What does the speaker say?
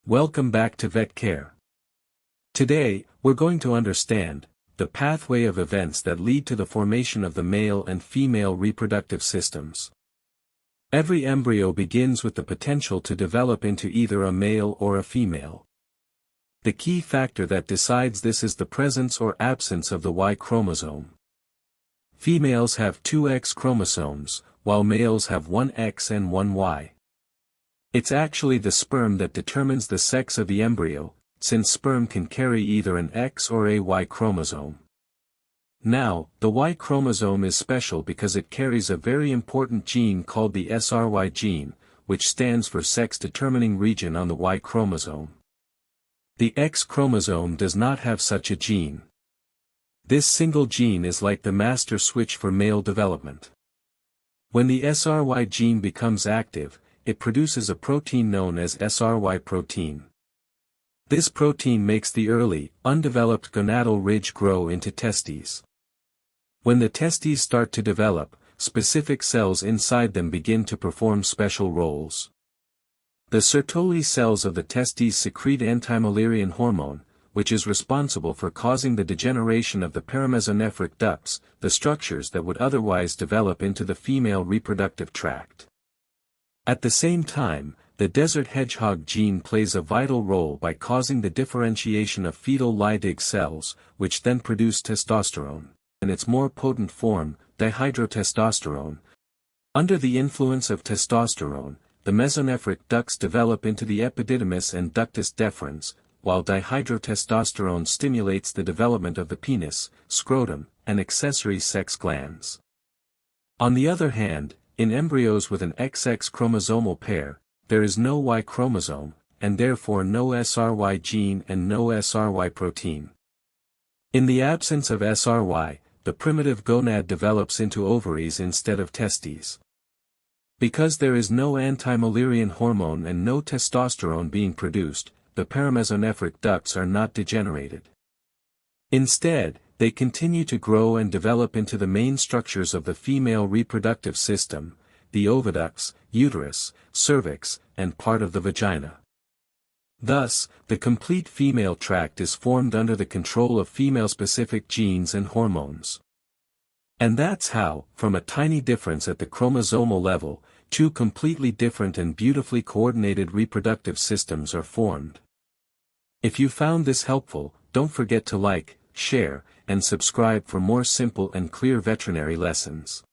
Welcome back to VetCare. Today, we're going to understand the pathway of events that lead to the formation of the male and female reproductive systems. Every embryo begins with the potential to develop into either a male or a female. The key factor that decides this is the presence or absence of the Y chromosome. Females have two X chromosomes, while males have one X and one Y. It's actually the sperm that determines the sex of the embryo, since sperm can carry either an X or a Y chromosome. Now, the Y chromosome is special because it carries a very important gene called the SRY gene, which stands for sex-determining region on the Y chromosome. The X chromosome does not have such a gene. This single gene is like the master switch for male development. When the SRY gene becomes active, it produces a protein known as SRY protein. This protein makes the early, undeveloped gonadal ridge grow into testes. When the testes start to develop, specific cells inside them begin to perform special roles. The Sertoli cells of the testes secrete anti-Müllerian hormone, which is responsible for causing the degeneration of the paramesonephric ducts, the structures that would otherwise develop into the female reproductive tract. At the same time, the desert hedgehog gene plays a vital role by causing the differentiation of fetal Leydig cells, which then produce testosterone, in its more potent form, dihydrotestosterone. Under the influence of testosterone, the mesonephric ducts develop into the epididymis and ductus deferens, while dihydrotestosterone stimulates the development of the penis, scrotum, and accessory sex glands. On the other hand, in embryos with an XX chromosomal pair, there is no Y chromosome, and therefore no SRY gene and no SRY protein. In the absence of SRY, the primitive gonad develops into ovaries instead of testes. Because there is no anti-Müllerian hormone and no testosterone being produced, the paramesonephric ducts are not degenerated. Instead, they continue to grow and develop into the main structures of the female reproductive system, the oviducts, uterus, cervix, and part of the vagina. Thus, the complete female tract is formed under the control of female-specific genes and hormones. And that's how, from a tiny difference at the chromosomal level, two completely different and beautifully coordinated reproductive systems are formed. If you found this helpful, don't forget to like, share, and subscribe for more simple and clear veterinary lessons.